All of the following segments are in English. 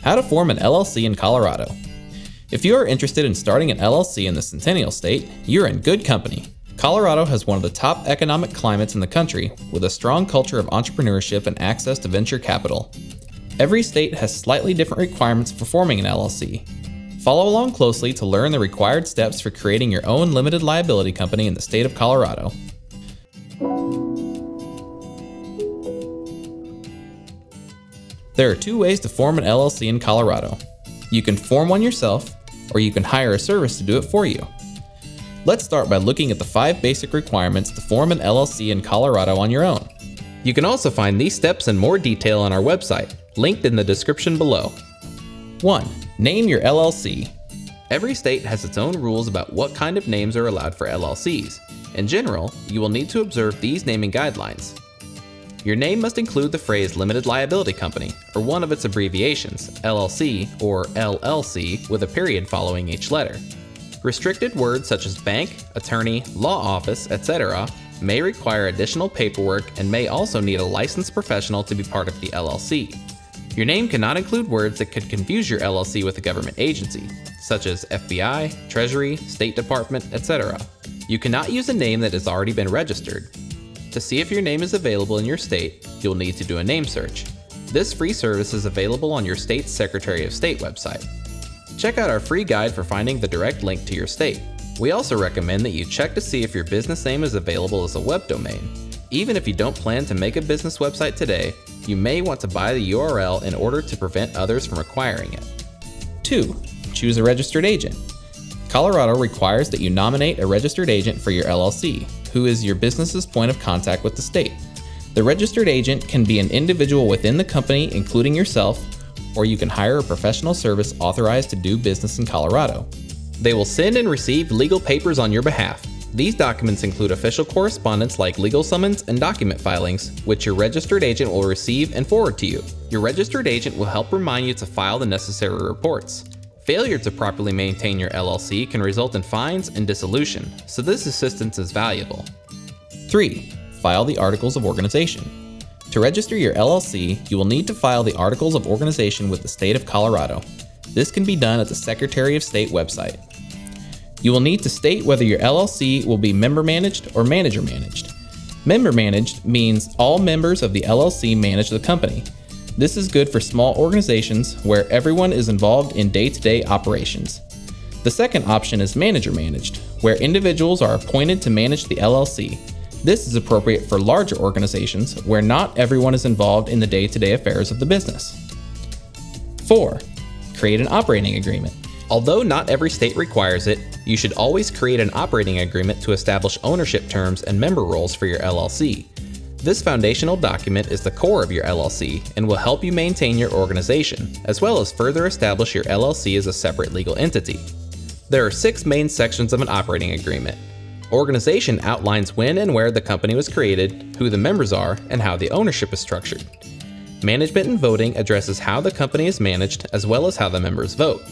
How to form an LLC in Colorado. If you are interested in starting an LLC in the Centennial State, you're in good company. Colorado has one of the top economic climates in the country, with a strong culture of entrepreneurship and access to venture capital. Every state has slightly different requirements for forming an LLC. Follow along closely to learn the required steps for creating your own limited liability company in the state of Colorado. There are two ways to form an LLC in Colorado. You can form one yourself, or you can hire a service to do it for you. Let's start by looking at the 5 basic requirements to form an LLC in Colorado on your own. You can also find these steps in more detail on our website, linked in the description below. 1. Name your LLC. Every state has its own rules about what kind of names are allowed for LLCs. In general, you will need to observe these naming guidelines. Your name must include the phrase Limited Liability Company, or one of its abbreviations, LLC or LLC, with a period following each letter. Restricted words such as bank, attorney, law office, etc. may require additional paperwork and may also need a licensed professional to be part of the LLC. Your name cannot include words that could confuse your LLC with a government agency, such as FBI, Treasury, State Department, etc. You cannot use a name that has already been registered. To see if your name is available in your state, you'll need to do a name search. This free service is available on your state's Secretary of State website. Check out our free guide for finding the direct link to your state. We also recommend that you check to see if your business name is available as a web domain. Even if you don't plan to make a business website today, you may want to buy the URL in order to prevent others from acquiring it. 2. Choose a registered agent. Colorado requires that you nominate a registered agent for your LLC, who is your business's point of contact with the state. The registered agent can be an individual within the company, including yourself, or you can hire a professional service authorized to do business in Colorado. They will send and receive legal papers on your behalf. These documents include official correspondence like legal summons and document filings, which your registered agent will receive and forward to you. Your registered agent will help remind you to file the necessary reports. Failure to properly maintain your LLC can result in fines and dissolution, so this assistance is valuable. 3. File the Articles of Organization. To register your LLC, you will need to file the Articles of Organization with the state of Colorado. This can be done at the Secretary of State website. You will need to state whether your LLC will be member-managed or manager-managed. Member-managed means all members of the LLC manage the company. This is good for small organizations where everyone is involved in day-to-day operations. The second option is manager-managed, where individuals are appointed to manage the LLC. This is appropriate for larger organizations where not everyone is involved in the day-to-day affairs of the business. 4. Create an operating agreement. Although not every state requires it, you should always create an operating agreement to establish ownership terms and member roles for your LLC. This foundational document is the core of your LLC and will help you maintain your organization, as well as further establish your LLC as a separate legal entity. There are 6 main sections of an operating agreement. Organization outlines when and where the company was created, who the members are, and how the ownership is structured. Management and voting addresses how the company is managed, as well as how the members vote.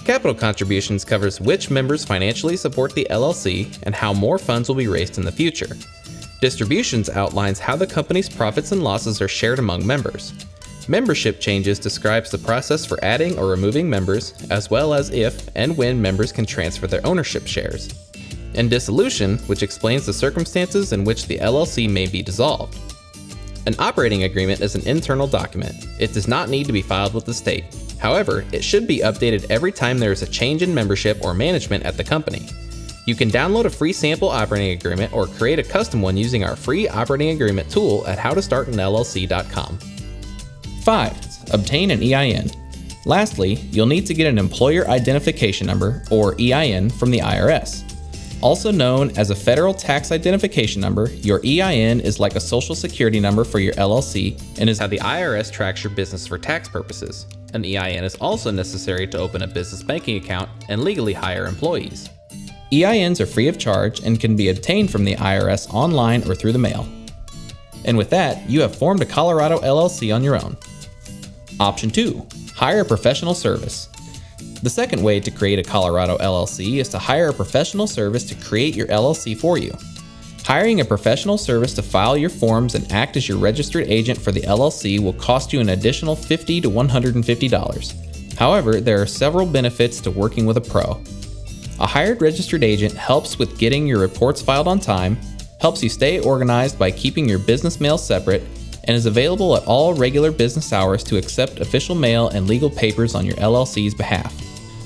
Capital contributions covers which members financially support the LLC and how more funds will be raised in the future. Distributions outlines how the company's profits and losses are shared among members. Membership changes describes the process for adding or removing members, as well as if and when members can transfer their ownership shares. And dissolution, which explains the circumstances in which the LLC may be dissolved. An operating agreement is an internal document. It does not need to be filed with the state. However, it should be updated every time there is a change in membership or management at the company. You can download a free sample operating agreement or create a custom one using our free operating agreement tool at howtostartanllc.com. 5. Obtain an EIN. Lastly, you'll need to get an Employer Identification Number, or EIN, from the IRS. Also known as a Federal Tax Identification Number, your EIN is like a Social Security number for your LLC and is how the IRS tracks your business for tax purposes. An EIN is also necessary to open a business banking account and legally hire employees. EINs are free of charge and can be obtained from the IRS online or through the mail. And with that, you have formed a Colorado LLC on your own. Option 2. Hire a professional service. The second way to create a Colorado LLC is to hire a professional service to create your LLC for you. Hiring a professional service to file your forms and act as your registered agent for the LLC will cost you an additional $50 to $150. However, there are several benefits to working with a pro. A hired registered agent helps with getting your reports filed on time, helps you stay organized by keeping your business mail separate, and is available at all regular business hours to accept official mail and legal papers on your LLC's behalf.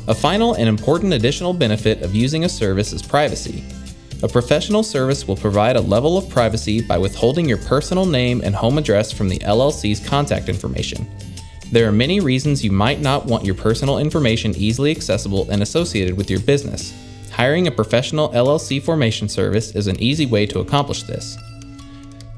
A final and important additional benefit of using a service is privacy. A professional service will provide a level of privacy by withholding your personal name and home address from the LLC's contact information. There are many reasons you might not want your personal information easily accessible and associated with your business. Hiring a professional LLC formation service is an easy way to accomplish this.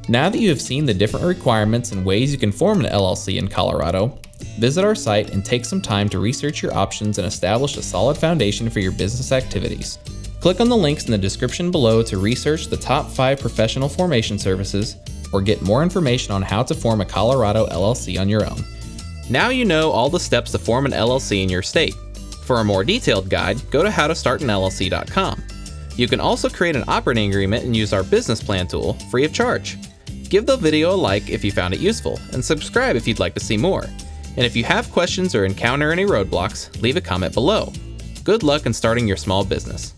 Now that you have seen the different requirements and ways you can form an LLC in Colorado, visit our site and take some time to research your options and establish a solid foundation for your business activities. Click on the links in the description below to research the top 5 professional formation services or get more information on how to form a Colorado LLC on your own. Now you know all the steps to form an LLC in your state. For a more detailed guide, go to howtostartanllc.com. You can also create an operating agreement and use our business plan tool free of charge. Give the video a like if you found it useful, and subscribe if you'd like to see more. And if you have questions or encounter any roadblocks, leave a comment below. Good luck in starting your small business.